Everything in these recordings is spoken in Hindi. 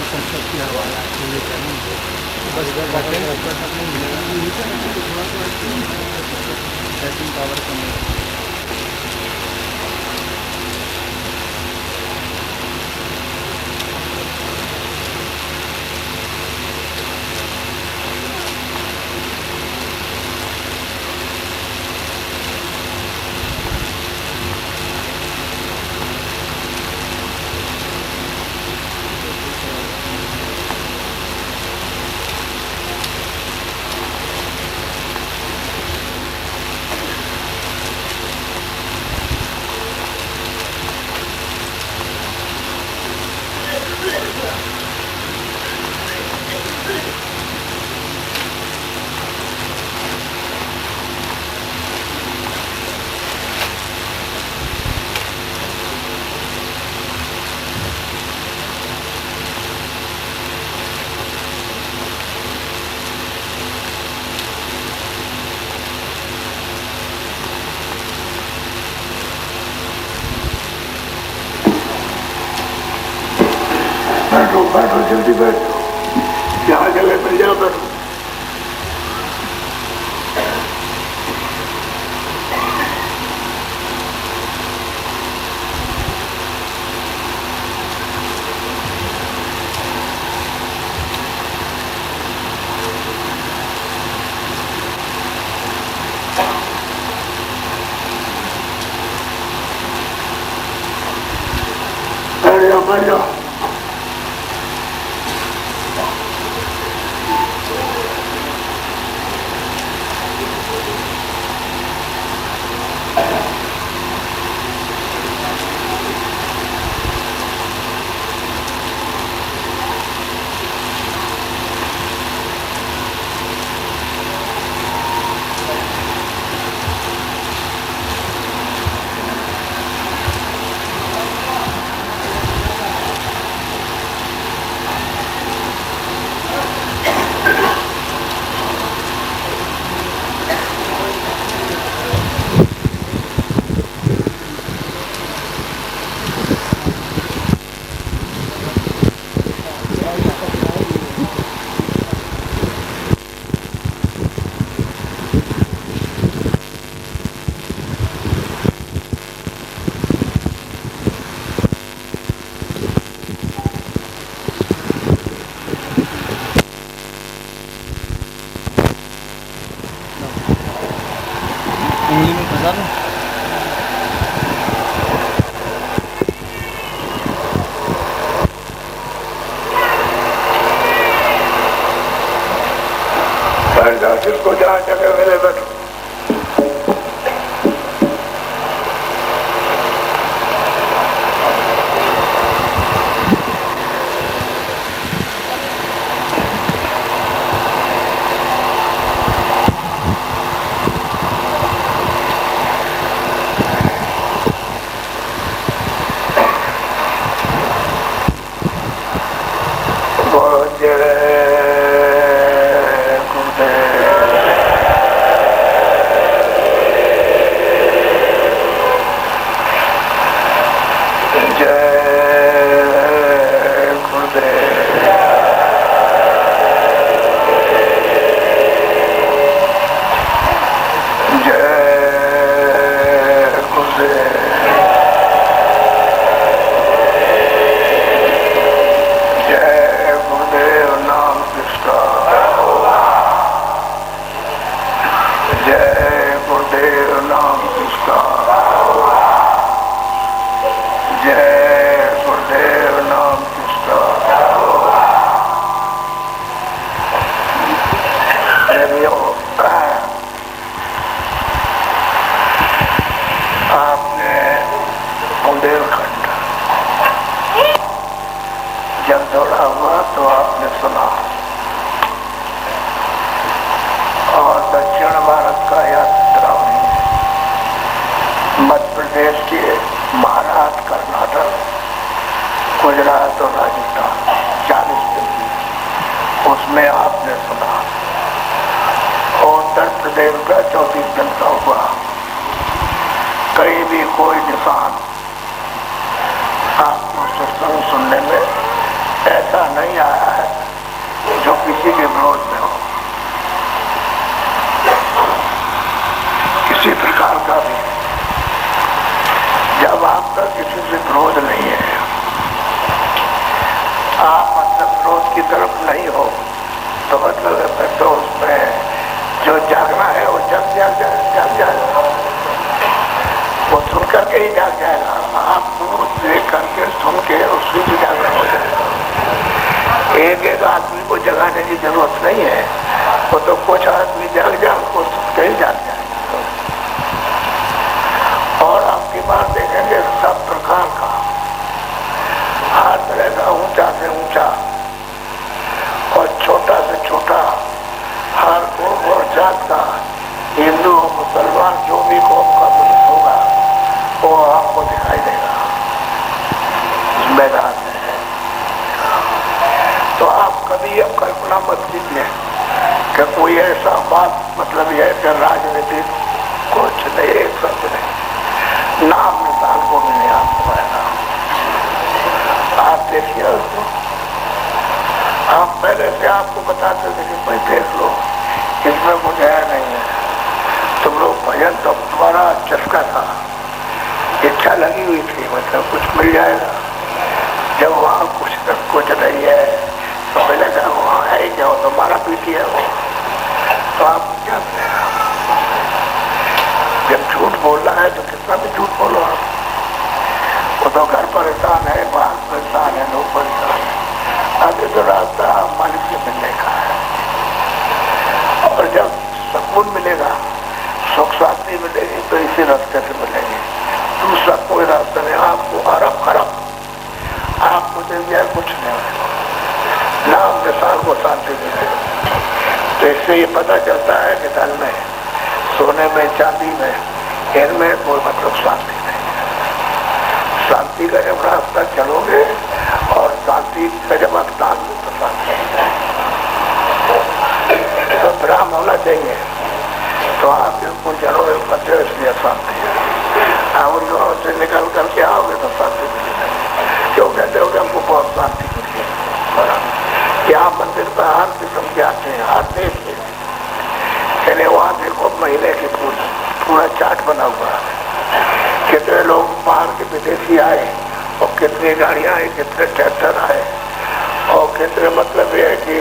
संस्कृत हवाला सेटिंग पावर कम है। बैठो जल्दी बैठो, जहाँ जगह मिल जाओ बैठो। बैठ जाओ। उंगली में फंसा दो। बैठ जाओ, जिसको जहाँ जगह मिले बैठो। गुजरात और राजस्थान 40 दिन, उसमें आपने सुना। और उत्तर प्रदेश का 24 दिन का हुआ। कोई निशान आपको सत्संग सुनने में ऐसा नहीं आया है जो किसी के विरोध में हो, किसी प्रकार का भी। जब आपका किसी से विरोध नहीं है, आप मतलब विरोध की तरफ नहीं हो, तो मतलब है फिर तो उसमें जो जागना है वो जग जाएगा, वो सुन करके ही जाग जाएगा। आपको देख करके सुन के उसकी भी जागरण हो जाएगा। एक एक आदमी को जगाने की जरूरत नहीं है, वो तो कुछ आदमी जाग जाए उसको सुन के ही जाग जाएगा। और आपकी बात देखेंगे सब प्रकार का, हर तरह का, ऊंचा से ऊंचा और छोटा से छोटा, हर कौम और जात का, हिंदू मुसलमान जो भी कौम का पुलिस होगा वो आपको दिखाई देगा इस मैदान में। तो आप कभी अब कल्पना मत कीजिए कि कोई ऐसा बात मतलब यह है कि राजनीतिक कुछ नहीं, एक शब्द नहीं, नाम निशान को भी नहीं आपको आएगा। आप देखिए उसको, आप पहले से आपको बताते थे कि भाई देख लो इसमें कुछ है नहीं है, तुम लोग भजन तो तुम्हारा चस्का था, इच्छा लगी हुई थी मतलब कुछ मिल जाएगा। जब वहाँ कुछ नहीं है तो पहले क्या वहाँ है ही क्या, तो हमारा पीटी है वो, तो आप क्या करेगा? जब झूठ बोलना है तो कितना भी झूठ बोलो आप, वो तो घर परेशान है, बाहर परेशान है, लोग परेशान है, आगे तो रास्ता मालिक से मिलने का है। और जब सुकून मिलेगा, सुख शांति मिलेगी तो इसी रास्ते से मिलेगी, दूसरा कोई रास्ता नहीं। आपको अरब खरब आपको दे दिया कुछ नहीं होगा, नाम निशान को शांति मिलेगी। तो इससे ये पता चलता है कि धन में, सोने में, चांदी में, इनमें कोई मतलब शांति नहीं है। शांति का जब रास्ता चलोगे और शांति का जब अवतार में तो शांति तो विराम होना चाहिए, तो आप बिल्कुल चलोगे बच्चे, इसलिए शांति है। आप उन लोगों से निकल करके आओगे तो शांति मिलेगी। क्यों कहते हो कि हमको बहुत शांति मिली है? यहाँ मंदिर पर हर किस्म के आते हैं, हर देश के। चले वहाँ देखो महीने की पूरा चार्ट बना हुआ है, कितने लोग बाहर के विदेशी आए और कितनी गाड़ियाँ आई, कितने ट्रैक्टर आए और कितने मतलब ये है कि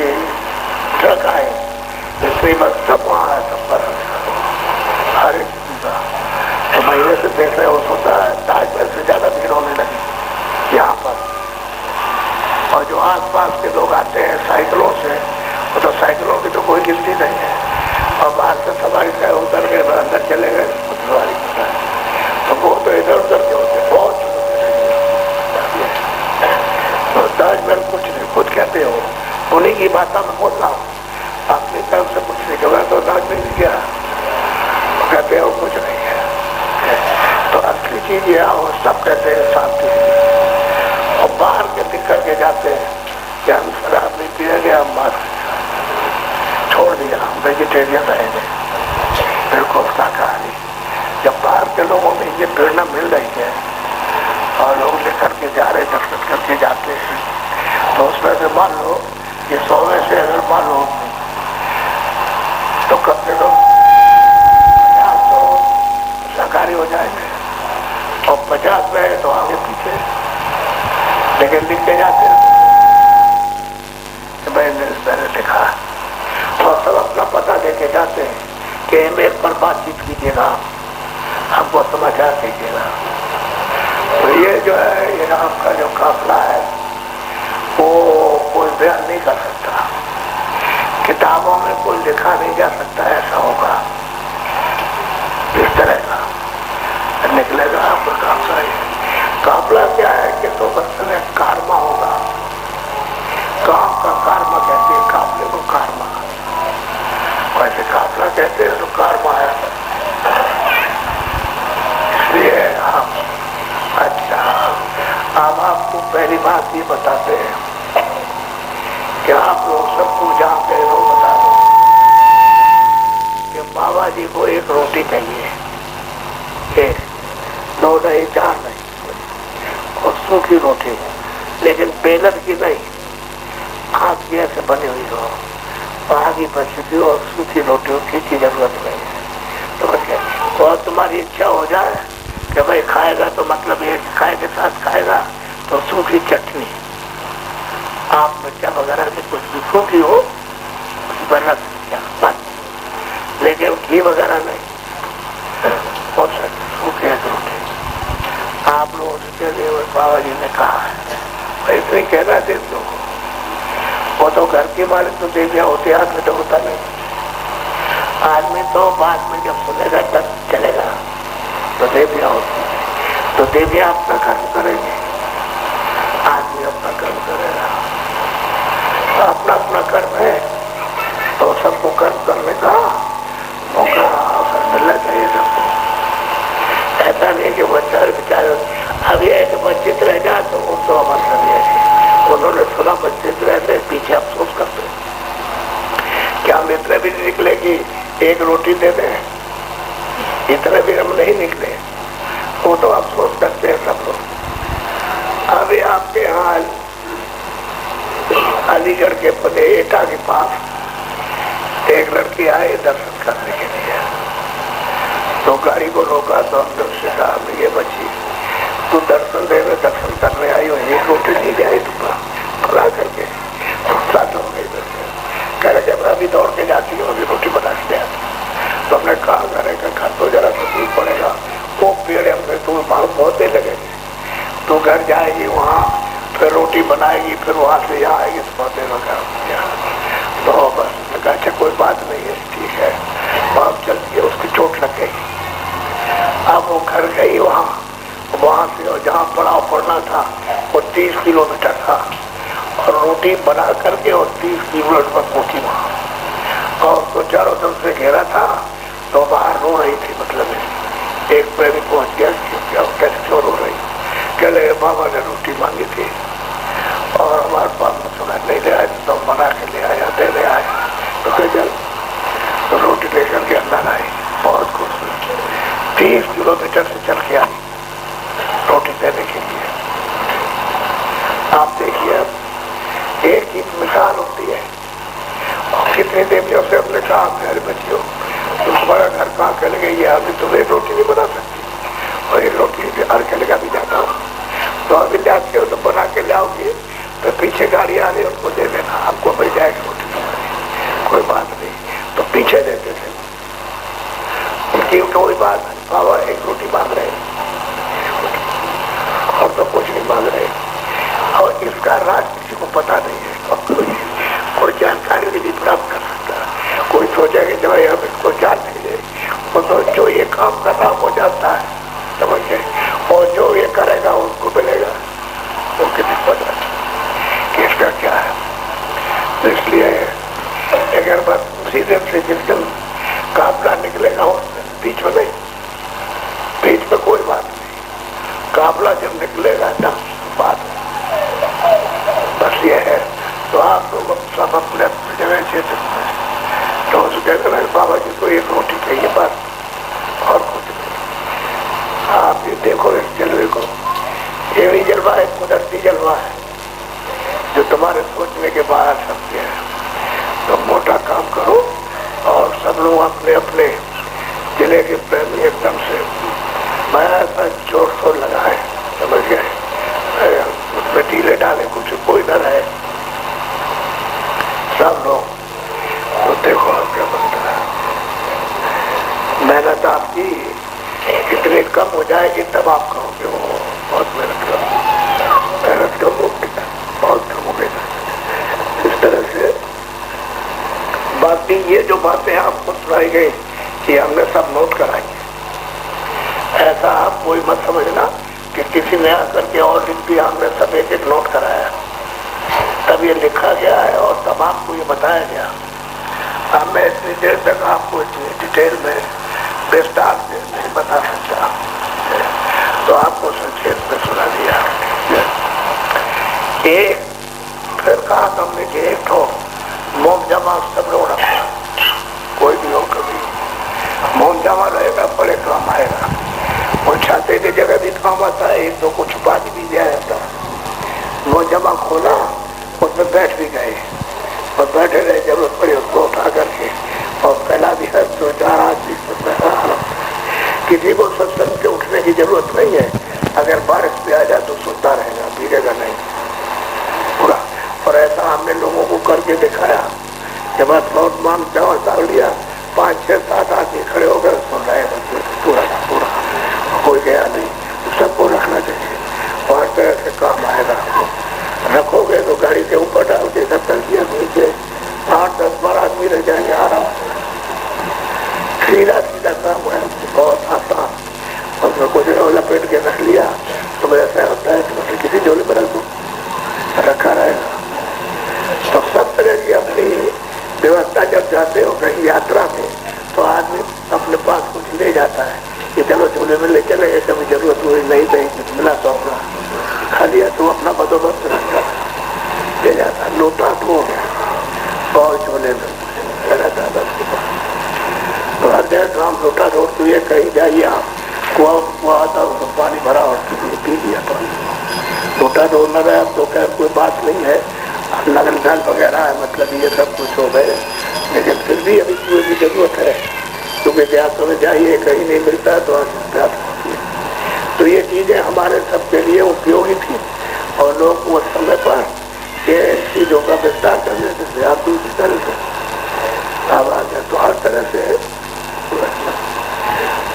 ट्रक आए, इसलिए बस सब वहाँ है, सब पर हर एक चीज का। तो महीने से देख रहे हो होता है, ताजमहल से ज्यादा भीड़ होने लगी यहाँ पर। और जो आसपास के लोग आते हैं साइकिलों से, वो तो साइकिलों की तो कोई गिनती नहीं है, और बाहर से सवारी से उतर गए, अंदर चले गए सवारी, तो वो तो इधर उधर के होते बहुत। तो ताजमहल कुछ नहीं, खुद कहते हो, उन्हीं की बात में बोल रहा हूँ, अपनी तरफ से कुछ नहीं कहना। तो ताजमहल गया, कहते हो कुछ नहीं है। तो असली चीज ये आओ, सब कहते हैं शांति, और बाहर के दिख करके जाते हैं कि हम शराब नहीं पिएंगे, हम मार छोड़ दिया, हम वेजिटेरियन रहेंगे, बिल्कुल शाकाहारी। जब बाहर के लोगों में ये प्रेरणा मिल रही है और लोग लेकर के जा रहे, दर्शन करके जाते हैं, तो उसमें से मान लो ये 100 में से अगर मान लो तो कब से लोग 50 तो शाकाहारी हो जाएंगे, और 50 में तो आगे पीछे, लेकिन लिखते जाते हैं मैंने लिखा, और सब अपना पता देके जाते हैं कि मेरे पर बातचीत कीजिएगा, हमको समाचार दीजिएगा। तो ये जो है, ये आपका जो काफिला है वो कोई बयान नहीं कर सकता, किताबों में कोई लिखा नहीं जा सकता ऐसा होगा, इस तरह का निकलेगा आपका काफिला। काफिला क्या है कि तो बस में कारमा होगा, काम का कारमा कहते हैं, काफिले को कारमा, वैसे काफिला कहते हैं तो कारमा है। इसलिए आप अच्छा, अब आपको पहली बात ये बताते हैं कि आप लोग सबको जानते हैं, लोग बता दो कि बाबा जी को एक रोटी चाहिए, एक 2 नहीं, चार नहीं, और सूखी रोटी, लेकिन बेलन की नहीं, आग की ऐसे बनी हुई हो, आगे बची हुई और सूखी रोटियों की जरूरत नहीं है। तो और तुम्हारी इच्छा हो जाए कि भाई खाएगा तो मतलब ये खाए के साथ खाएगा, तो सूखी चटनी, आप मिर्चा वगैरह से कुछ भी सूखी हो उस पर रख बस, लेकिन घी वगैरह नहीं, और सूखे रोटी। आप लोगों से बाबा जी ने कहा है, ऐसे ही कहना दे दो, वो तो घर की मालिक तो देवियां होती है, आदमी तो होता नहीं। आदमी तो बाद में जब सुनेगा तब चलेगा, तो देवियां होती, तो देवियां अपना कर्म करेंगे, आदमी अपना कर्म करेगा। तो अपना अपना कर्म है, तो सबको कर्म करने का मौका अवसर मिलना चाहिए सबको। ऐसा नहीं कि बच्चा बेचारे अभी एक वंचित रह जाए तो वो तो मतलब है, उन्होंने सुना वंचित रहते पीछे अफसोस करते, क्या हम इतने भी निकले कि एक रोटी दे दें, इतने भी हम नहीं निकले, वो तो अफसोस करते हैं सब लोग। अभी आपके यहाँ अलीगढ़ के पदे एटा के पास एक लड़की आई दर्शन करने के लिए, तो गाड़ी को रोका तो अंदर से कहा, ये बची तू दर्शन देने दर्शन करने आई हो, एक रोटी नहीं ले आई तुम बुला करके, साथ हो गई कह रहे अभी दौड़ के जाती हूँ, अभी रोटी बना के आती। तो हमने कहा करेगा घर तो जरा तो दूर पड़ेगा, वो पेड़ हमने तो वहाँ बहुत देर लगेंगे, तो घर जाएगी वहाँ फिर रोटी बनाएगी, फिर वहाँ से यहाँ आएगी तो बहुत देर लगा। तो बस अच्छा कोई बात नहीं है, ठीक है, आप चलती है, उसकी चोट लग गई। अब वो घर गई वहाँ से जहाँ पड़ाव पड़ना था वो 30 किलोमीटर था, और रोटी बना करके और 30 किलोमीटर पर पहुंची वहाँ, और तो चारों तरफ से घेरा था, तो बाहर रो रही थी। मतलब एक प्रेमी पहुंच गया, कैसे क्यों रो रही, कह रहे बाबा ने रोटी मांगी थी और हमारे पास सुना नहीं ले आए, तो बना के ले आया, देने आए, तो चल तो रोटी लेकर के अंदर आई, बहुत खुश हुई, 30 किलोमीटर से चल के आई रोटी देने के लिए। आप देखिए एक ही मिसाल होती है, और कितनी देवियों से हमने कहा मेरे बच्चियों तुम्हारा घर कहाँ के लगे, ये अभी तुम्हें रोटी नहीं बना सकती, और ये रोटी हर के लगा भी जाता हूँ, तो अभी जाते हो तो बना के लाओगे, तो पीछे गाड़ी आ रही है उनको दे देना, आपको मिल जाएगी रोटी तुम्हारी, कोई बात नहीं। तो पीछे देते थे उनकी कोई बात नहीं, बाबा एक रोटी मांग रहे और तो कुछ नहीं मांग रहे, और इसका राज किसी को पता नहीं है, और कोई जानकारी नहीं प्राप्त कर सकता। कोई सोचा कि जो हम इसको जान नहीं ले, वो तो जो ये काम कर रहा हो जाता है, समझ गए, और जो ये करेगा उसको मिलेगा, वो किसी पता कि इसका क्या है। तो इसलिए अगर बस सीधे से जिस दिन काफला निकलेगा बीच में नहीं, बीच में कोई बात नहीं, काफला जब निकलेगा तब बात बस ये है। तो आप लोग सब अपने अपने जगह क्षेत्र में तो कहते हैं बाबा जी को एक रोटी चाहिए बस, और कुछ नहीं। आप ये देखो इस जलवे को, ये भी जलवा है, कुदरती जलवा है जो तुम्हारे सोचने के बाहर सत्य है। तो मोटा काम करो, और सब लोग अपने अपने जिले के प्रेमी एकदम से मैं ऐसा जोर शोर लगाए, समझ गए, उसमें ढीले डाले कुछ कोई न रहे, सब लोग। तो देखो आप क्या बनता है, मेहनत आपकी कितनी कम हो जाएगी तब आप कहोगे वो बहुत मेहनत कम होगी, बहुत कम हो गई। इस तरह से बाकी ये जो बातें आपको सुनाई गई कि हमने सब नोट कराई, ऐसा आप कोई मत समझना कि किसी ने आकर के और लिख दिया, हमने सब एक एक नोट कराया तब ये लिखा गया है और तब आपको ये बताया गया। अब मैं इतनी देर तक आपको इतनी डिटेल में विस्तार से नहीं बता सकता, तो आपको संक्षेप में सुना दिया। एक फिर कहा हमने कि एक तो मोम जमा सब लोग रखना, कोई भी हो कभी मोम जमा रहेगा बड़े काम आएगा, और छाते की जगह भी बैठ भी गए और बैठे रहे, जरूरत पड़ी उसको उठा करके और फैला दिया। 2-4 आदमी किसी को सत्संग के उठने की जरूरत नहीं है। अगर बारिश भी आ जाए तो सोता रहेगा, भीगेगा नहीं पूरा। और ऐसा हमने लोगों को करके दिखाया कि बस बहुत मान चावल डाल दिया, 5-6-7 आदमी खड़े हो गए, सुन रहे पूरा का पूरा, कोई गया नहीं। सबको रखना चाहिए और तरह से काम आएगा। रखोगे तो गाड़ी के ऊपर डाल के सब कर दिया, नीचे 8-10-12 आदमी रह जाएंगे आराम से। सीधा सीधा काम है, बहुत आसान। और कुछ लपेट के रख लिया तो ऐसा होता है कि किसी झोले में रख दो, रखा रहेगा। तो सब तरह की अपनी व्यवस्था जब जाते हो कहीं यात्रा में तो आदमी अपने पास कुछ ले जाता है कि चलो झोले में ले चले, कभी जरूरत हुई नहीं तो मिला तो अपना खा लिया, तो अपना बंदोबस्त रखता ले जाता। लोटा तो और झोले में रहता था उसके पास। तो हर जगह काम लोटा रोकती है, कहीं जाइए आप कुआ आता उसको पानी भरा और पी लिया पानी। लोटा ढोल न रहे अब तो खैर कोई बात नहीं है, नगल जाल वगैरह है, मतलब ये सब कुछ हो गए, लेकिन फिर भी अभी कुएं की जरूरत है क्योंकि देहातों में जाइए कहीं नहीं मिलता है तो होती है। तो ये चीजें हमारे सबके लिए उपयोगी थी और लोग उस समय पर ये चीजों का विस्तार करने से आप दूसरी तरह से आवाज है तो हर तरह से।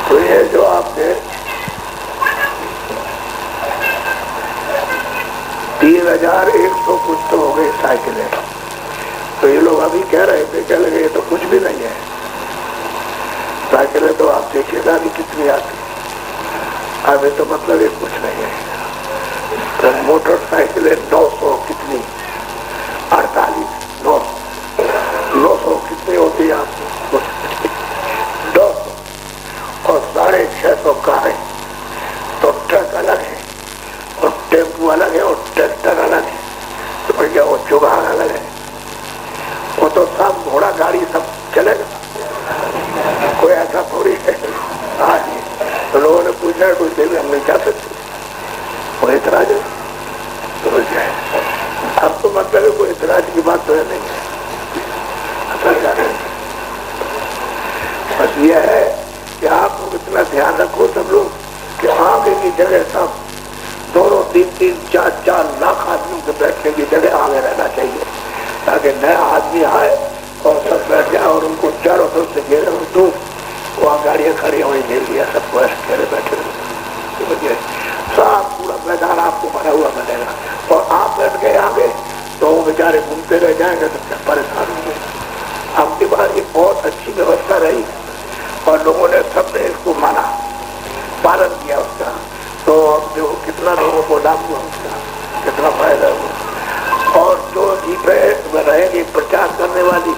तो ये जो आपने 3100 कुछ तो हो गई साइकिलें, तो ये लोग अभी कह रहे थे क्या लगे ये तो कुछ भी नहीं है। साइकिलें तो आप देखिएगा अभी कितनी आती, अभी तो मतलब ये कुछ नहीं है। तो मोटरसाइकिलें 900 कितनी, 48 900 कितनी होती है आपको 200 और 650 कारें। तो ट्रक अलग है और टेम्पू अलग है और ट्रैक्टर अलग है, तो भैया वो जुगाड़ अलग है। वो तो सब घोड़ा गाड़ी सब चलेगा, कोई ऐसा थोड़ी है। हाँ जी, तो लोगों ने पूछा कोई देवी हम नहीं जा सकते, वो इतराज तो जाए। अब तो मतलब है कोई इतराज की बात तो है नहीं है। बस ये है कि आप लोग इतना ध्यान रखो सब लोग कि आगे की जगह सब 2-3-4 लाख आदमियों के बैठने की जगह आगे रहना चाहिए ताकि नया आदमी आए और सब बैठ जाए और उनको चारों तरफ से घेरे और दूर वहाँ गाड़ियाँ खड़ी हुई घेर लिया सबको घेरे बैठे हुए सब पूरा मैदान आपको भरा हुआ बनेगा और आप बैठ गए आगे तो वो बेचारे घूमते रह जाएंगे तो क्या परेशान होंगे। आपकी बात ये बहुत अच्छी व्यवस्था रही और लोगों ने सबने इसको माना, पालन किया उसका। तो जो कितना लोगों को लाभ हुआ उसका, कितना फायदा हुआ। और जो जीपें रहेगी प्रचार करने वाली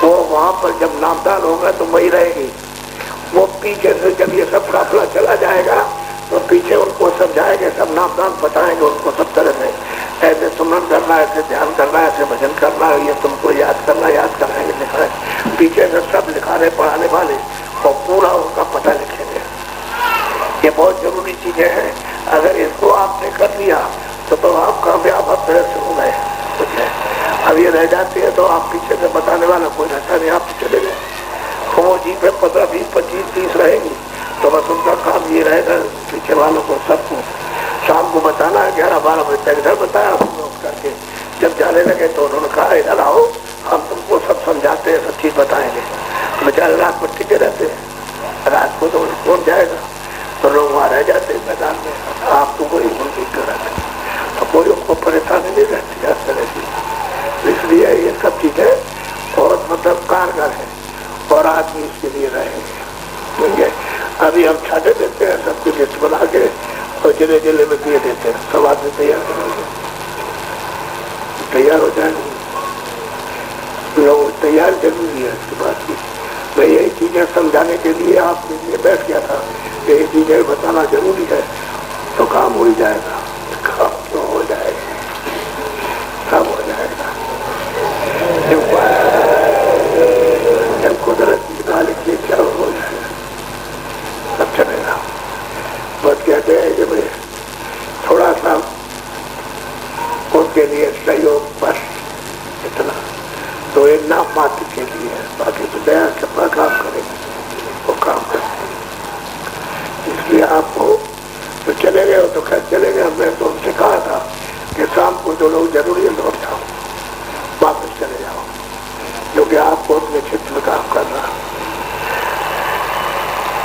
वो वहाँ पर जब नामदान होगा तो वही रहेगी। वो पीछे से जब ये सब काफिला चला जाएगा तो पीछे उनको समझाएंगे, सब नामदान बताएंगे उनको सब तरह से, ऐसे सुमरन करना, ऐसे ध्यान करना, ऐसे भजन करना, ये तुमको याद करना, याद कराएंगे लिखाए पीछे से सब लिखाने पढ़ाने वाले और पूरा उनका पता लिखेंगे। ये बहुत जरूरी चीजें हैं, अगर इसको आपने कर लिया तो आप कामयाब आप तरह से हो गए। कुछ है अब ये रह जाती है तो आप पीछे से बताने वाला कोई रहता नहीं, आप चले गए। वो जी पे 15, 20, 25, 30 रहेगी तो बस उनका काम ये रहेगा पीछे वालों को सबको शाम को बताना है 11-12 बजे तक। इधर बताया करके जब जाने लगे तो उन्होंने कहा इधर आओ हम तुमको सब समझाते हैं, सब चीज बताएंगे। बेचारे रात में टिके रहते हैं, रात को तो कौन जाएगा, तो लोग वहाँ रह जाते हैं मैदान में। आप तो कोई उनकी रहते तो कोई उनको परेशानी नहीं रहती इस तरह की। इसलिए ये सब चीजें बहुत मतलब कारगर है और आदमी इसके लिए रहेंगे। अभी हम छाटे देते हैं सबकी लिस्ट बना के और जिले जिले में दिए देते हैं, सब आदमी तैयार हो जाएंगे। लोग तैयार जरूरी है इसके बाद की। मैं यही चीजें समझाने के लिए आपके लिए बैठ गया था, यही चीजें बताना जरूरी है तो काम हो ही जाएगा। काम क्यों हो जाएगा, काम हो जाएगा। जब कुदरत की गाली के क्या हो जाएगा, सब चलेगा। बस कहते हैं कि भाई थोड़ा सा उनके लिए सहयोग बस प्रेरणा मात्र के लिए है, बाकी तो दया से अपना काम करेंगे, वो काम करते हैं। इसलिए आपको तो चले गए हो तो खैर चले गए, हमने तो उनसे कहा था कि शाम को जो लोग जरूरी है लौट जाओ, वापस चले जाओ, क्योंकि आपको अपने क्षेत्र में काम करना।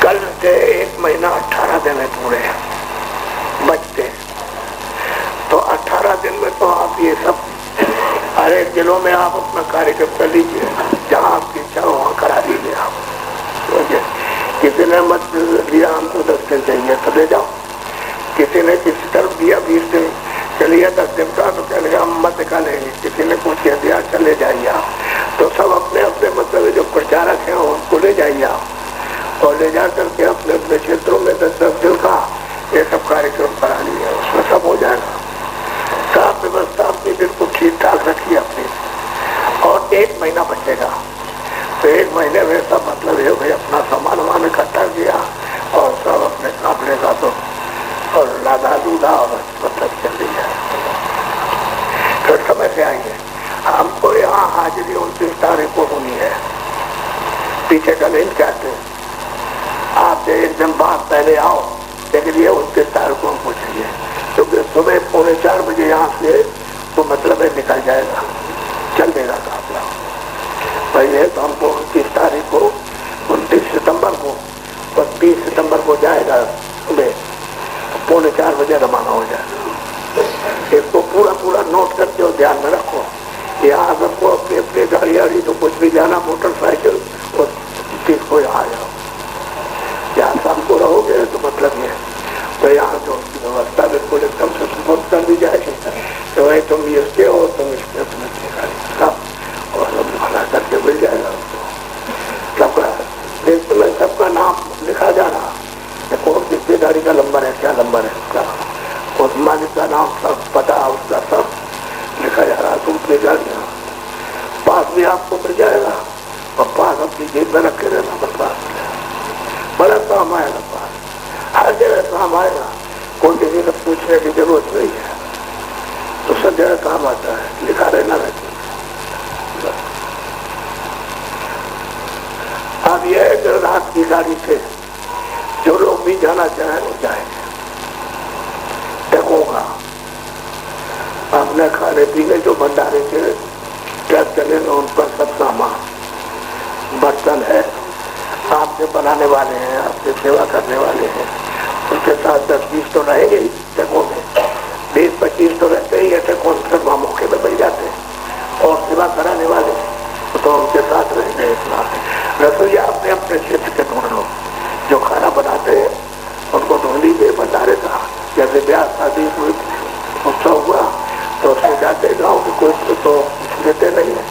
कल से 1 महीना 18 दिन है पूरे बचते, तो 18 दिन में तो आप ये सब हर एक जिलों में आप अपना कार्यक्रम कर लीजिए, जहाँ आपकी इच्छा हो वहाँ करा दीजिए आप। किसी ने मत दिया हमको 10 दिन चाहिए तो ले जाओ, किसी ने किसी तरफ दिया 20 दिन चलिए 10 दिन का तो कहने का हम मत का लेंगे, किसी ने कुछ कह दिया चले जाइए आप। तो सब अपने अपने मतलब जो प्रचारक हैं उनको ले जाइए आप और ले जा करके अपने अपने क्षेत्रों में 10-10 दिन का ये सब कार्यक्रम करा लिए, उसमें सब हो जाएगा। साफ व्यवस्था अपनी बिल्कुल ठीक ठाक रखिए अपनी, और 1 महीना बचेगा तो 1 महीने में सब मतलब है भाई अपना सामान वामान इकट्ठा किया और सब अपने कापड़े का तो और लादा दूधा और मतलब चल रही है। फिर समय से आएंगे, हमको यहाँ हाजिरी 29 तारीख को होनी है, पीछे का नहीं चाहते आप 1 दिन बाद पहले आओ, लेकिन ये 29 तारीख को हमको चाहिए, क्योंकि सुबह 3:45 बजे यहाँ से तो मतलब है निकल जाएगा, चल देगा काफिला। पहले तो हमको 29 तारीख को 29 सितंबर को और 30 सितंबर को जाएगा, सुबह 3:45 बजे रवाना हो जाएगा। इसको पूरा पूरा नोट करके और ध्यान में रखो। यहाँ सबको अपनी अपनी गाड़ी आड़ी तो कुछ भी जाना मोटरसाइकिल और किसको यहाँ जाओ, यहाँ शाम को रहोगे तो मतलब ये तो यहाँ जो व्यवस्था बिल्कुल एकदम से सुपुर्द कर दी जाएगी, तो वही तुम इसके हो तुम इसके अपने सब और सब भला करके मिल जाएगा। सबका देश में सबका नाम लिखा जाना, कौन किसकी गाड़ी का नंबर है, क्या नंबर है उसका, उस मालिक का नाम सब पता उसका सब लिखा जा रहा है। तुम अपनी गाड़ियाँ पास भी आपको मिल जाएगा और पास अपनी जेब में रखे रहना, बस बड़ा काम आएगा, पास हर जगह काम आएगा, कोई किसी से पूछने की जरूरत नहीं है, तो सब जगह काम आता है, लिखा रहना रहता है। अब यह है रात की गाड़ी से जो लोग भी जाना चाहें वो जाएंगे, देखूंगा अपने खाने पीने जो भंडारे के ट्रक चलेगा उन पर सब सामान बर्तन है, आपसे बनाने वाले हैं, आपसे सेवा करने वाले हैं, उनके साथ 10-20 तो रहेंगे ही ट्रकों में, 20-25 तो रहते ही है ट्रकों, फिर वहाँ मौके में मिल जाते हैं और सेवा कराने वाले तो उनके साथ रहेंगे। इतना रसोईया अपने अपने क्षेत्र के ढूंढ लो, जो खाना बनाते हैं उनको ढूंढ लीजिए भंडारे का। जैसे ब्याह शादी कोई उत्सव हुआ तो उसमें जाते गाँव के कोई तो देते नहीं है,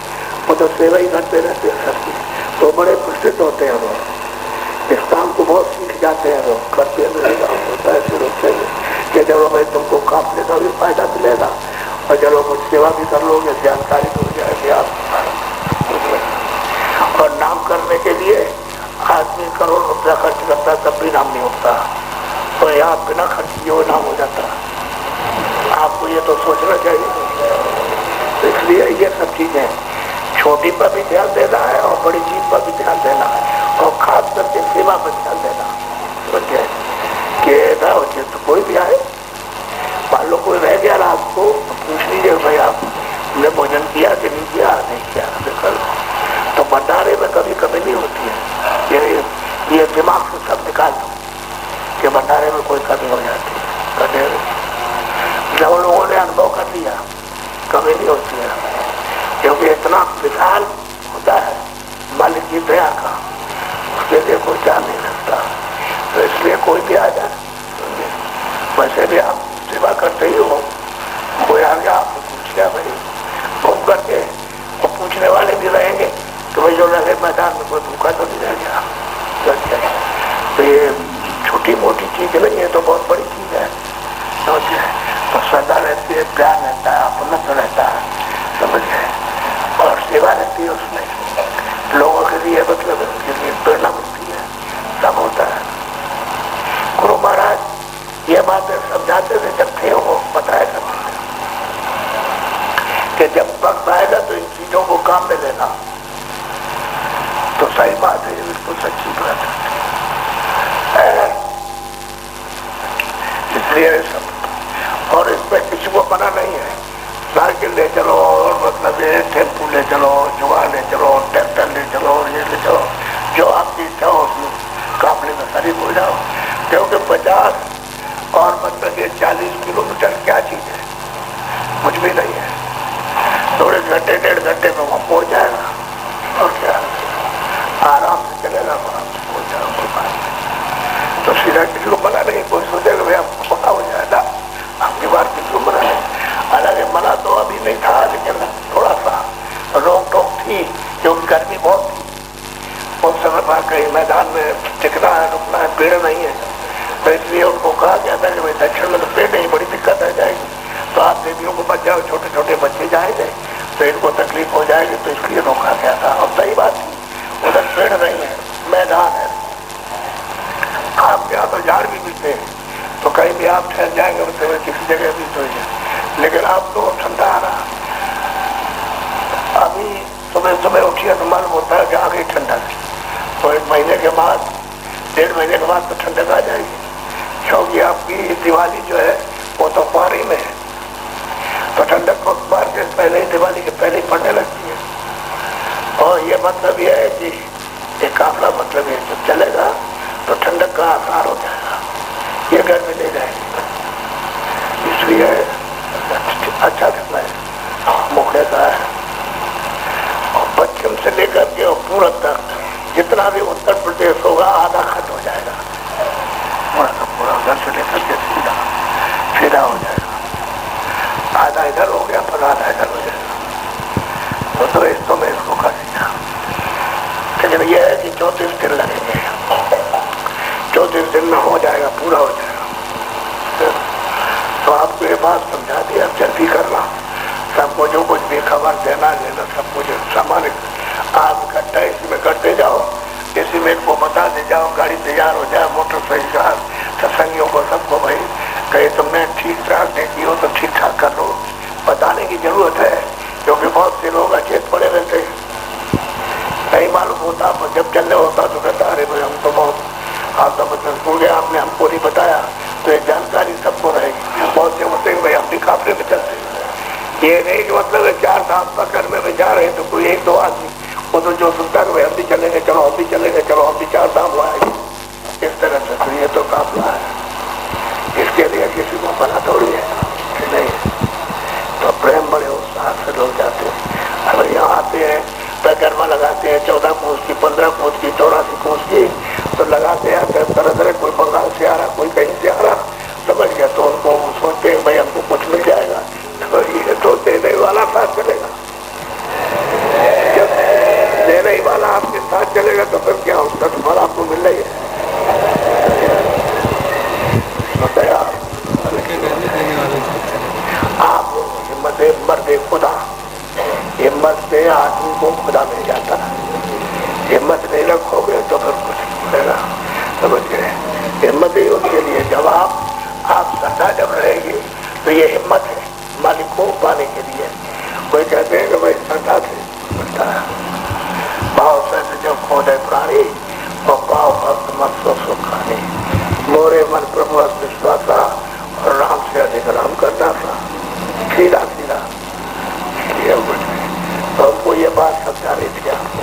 वो तो सेवा ही करते रहते हैं सबकी, तो बड़े प्रसिद्ध होते हैं लोग, इस काम को बहुत सीख जाते हैं लोग, करते हैं मेरे गाँव होता है फिर उससे कि चलो भाई तुमको काफले का भी फायदा मिलेगा और चलो कुछ सेवा भी कर लोगे, जानकारी हो जाएगी आप। और नाम करने के लिए आदमी करोड़ रुपया खर्च करता है तब भी नाम नहीं होता, तो यहाँ बिना खर्च किए हुए नाम हो जाता है। आपको ये तो सोचना चाहिए। तो इसलिए ये सब चीजें छोटी पर भी ध्यान देना है और बड़ी चीज पर भी ध्यान देना है, और खास करके सेवा पर ध्यान देना। समझे कि ऐसा हो तो कोई भी आए, मान लो कोई रह गया रात को तो पूछ लीजिए भाई आपने भोजन किया कि नहीं किया, नहीं किया कर, तो भंडारे में कभी कभी नहीं होती है। ये दिमाग से सब निकाल दो कि भंडारे में कोई कमी हो जाती है, जब लोगों ने अनुभव कर लिया कभी नहीं होती है, क्योंकि इतना विशाल होता है मालिक की दया का, उसके लिए कोई जा नहीं सकता। तो इसलिए कोई भी आ जाए, वैसे भी आप सेवा करते ही हो, कोई आ गया आपने पूछ लिया भाई, फोन करके और पूछने वाले भी रहेंगे कि भाई जो लगे मैदान में कोई भूखा तो नहीं रह गया। तो ये छोटी मोटी चीज नहीं है, तो बहुत बड़ी चीज है। तो श्रद्धा रहती है, प्यार रहता है, अपनत्व रहता है, समझ गए, और सेवा रहती है उसमें, लोगों के लिए मतलब उनके लिए प्रेरणा मिलती है, सब होता है। गुरु महाराज ये बातें समझाते थे, जब थे वो बताया करते थे कि जब वक्त आएगा तो इन चीजों को काम में लेना। तो सही बात है, बिल्कुल सच्ची बात है। इसलिए सब, और इसमें किसी को मना नहीं है। साइकिल ले चलो, और मतलब ये टेम्पू ले चलो, जुआ ले चलो, ट्रैक्टर ले चलो, ये ले चलो, जो आपकी इच्छा हो उसमें काफले में शरीक हो जाओ। क्योंकि 50 और मतलब ये 40 किलोमीटर क्या चीज है, कुछ भी नहीं है। थोड़े घंटे 1.5 घंटे में वहां पहुंच जाएगा। और क्या, आराम से चलेगा, आराम से पहुंच जाएगा, कोई बात नहीं। तो सीधा किसी को मना नहीं, कोई सोचेगा भाई आपको पता हो जाएगा, आपकी बात किसी को मना नहीं। हालांकि मना तो अभी नहीं था, लेकिन थोड़ा सा रोक टोक थी, क्योंकि गर्मी बहुत थी। उस समय पर कहीं मैदान में टिकना है, रुकना है, पेड़ नहीं है, तो इसलिए उनको कहा गया था कि भाई दक्षिण में तो पेड़ नहीं, बड़ी दिक्कत आ जाएगी, तो आप देवियों को बच जाओ, छोटे छोटे बच्चे जाएंगे तो इनको तकलीफ हो जाएगी, तो इसलिए रोका गया था। और सही बात थी, उधर पेड़ नहीं है, मैदान है। आपके यहाँ तो झाड़ भी मिलते हैं, तो कहीं भी आप ठहर जाएंगे उससे किसी जगह भी तो है, लेकिन आप तो ठंडा आ रहा। अभी सुबह सुबह उठिए तो मालूम होता है कि आ गई ठंडक, तो 1 महीने के बाद, 1.5 महीने के बाद तो ठंडक आ जाएगी। क्योंकि आपकी दिवाली जो है वो तो पारी में है, तो ठंडक को बार के पहले ही, दिवाली के पहले ही पड़ने लगती है। और ये मतलब ये है कि एक काफला मतलब ये जब चलेगा तो ठंडक का आकार हो जाएगा, ये गर्मी नहीं जाएगी। इसलिए अच्छा समय मुखड़े का है। और पश्चिम से लेकर के और पूरब तक जितना भी उत्तर प्रदेश होगा आधा खत्म हो जाएगा, पूरा का पूरा उधर से लेकर के सीधा हो जाएगा। आधा इधर हो गया, पर आधा इधर हो जाएगा। तो हिस्सों में इसको कर दिया। लेकिन यह है कि 34 दिन लगेंगे, 34 दिन में हो जाएगा, पूरा हो जाएगा। तो आपको ये बात समझा दी, अब जल्दी करना, सबको जो कुछ भी खबर देना लेना सब कुछ सामान्य आप इकट्ठा इसी में करते जाओ, इसी में इनको बता दे जाओ, गाड़ी तैयार हो जाए, मोटरसाइकिल सत्संगियों को सबको, भाई कहीं तुमने ठीक ठाक नहीं की हो तो ठीक ठाक कर लो। बताने की जरूरत है, क्योंकि बहुत से लोग अचेत पड़े रहते हैं, नहीं मालूम होता, जब चलने होता तो कहता अरे भाई हम तो बहुत आपका मतलब भूल गया, आपने हमको नहीं बताया। तो ये जानकारी सबको रहेगी। बहुत से होते हैं भाई अपनी काफले में चलते, ये नहीं कि मतलब 4 धाम पकड़ में जा रहे तो कोई 1-2 आदमी वो तो जो सुनता है हम भी चलेंगे, चलो हम भी चलेंगे, चलो हम भी 4 धाम आएंगे, इस तरह से। तो ये तो काफला है, इसके लिए किसी को मना थोड़ी है नहीं। तो प्रेम बड़े उत्साह से लोग जाते हैं। अगर यहाँ आते हैं पैकरमा लगाते हैं, 14 कोस की, 15 कोस की, 84 कोस की, तो लगाते हैं तरह तरह, कोई बंगाल से आ रहा, कोई कहीं से आ रहा, समझ गया। तो उनको सोचते हैं भाई हमको कुछ मिल जाएगा, तो ये तो देने वाला साथ चलेगा। जब देने वाला आपके साथ चलेगा तो फिर क्या, उसका तो फल आपको मिल रही है। आप हिम्मत मर्द खुदा, हिम्मत से आदमी को खुदा मिल जाता है। हिम्मत नहीं रखोगे तो फिर कुछ नहीं मिलेगा, समझ गए। हिम्मत ही उसके लिए, जब आप श्रद्धा जब रहेगी तो ये हिम्मत है मालिक को पाने के लिए। कोई कहते हैं कि भाई श्रद्धा से मिलता है, भाव से जब खोदे प्राणी और भाव भक्त मत सुख खाने, मोरे मन प्रभु विश्वासा और राम से अधिक राम करना था, सीधा सीधा। तो हमको ये बात समझा रही थी आपको,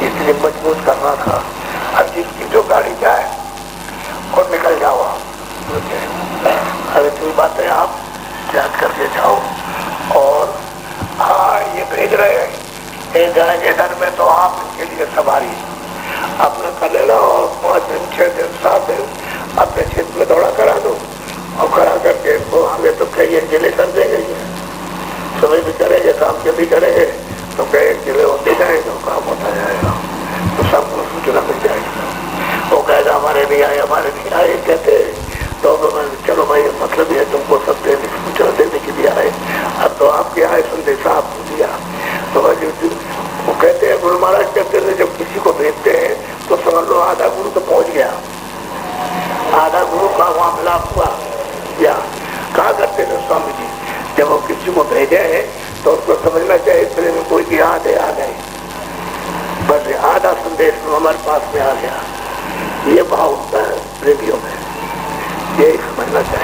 इसलिए मजबूत करना था। अब जिसकी जो गाड़ी जाए और निकल जाओ आप, अरे कोई बातें आप याद करके जाओ। और हाँ, ये भेज रहे हैं एक जाएंगे घर में, तो आप इनके लिए सवारी अपने कर लेना, और 5 दिन 6 दिन 7 दिन अपने क्षेत्र में दौड़ा करा दो, और करा करके इनको आगे तो कई जिले कर देंगे, सुबह भी करेंगे, शाम के भी करेंगे, तो कई जिले होते जाएंगे, काम होता जाएगा, तो सबको सूचना मिल जाएगी। वो कहेगा हमारे नहीं आए, हमारे नहीं आए कहते, तो चलो भाई मतलब ये तुमको सब देने की सूचना देने के लिए आए, अब तो आपके आए संदेशा आपको दिया। तो वो कहते हैं, गुरु महाराज कहते थे जब किसी को भेजते हैं तो समझ लो आधा गुरु तो पहुंच गया, आधा गुरु का वहां मिलाप हुआ। या कहा करते थे स्वामी जी, जब वो किसी को भेजे हैं तो उसको समझना चाहिए प्रेम कोई याद है आ गए, बस आधा संदेश तो हमारे पास में आ गया। ये भाव होता है प्रेमियों में, यही समझना चाहिए।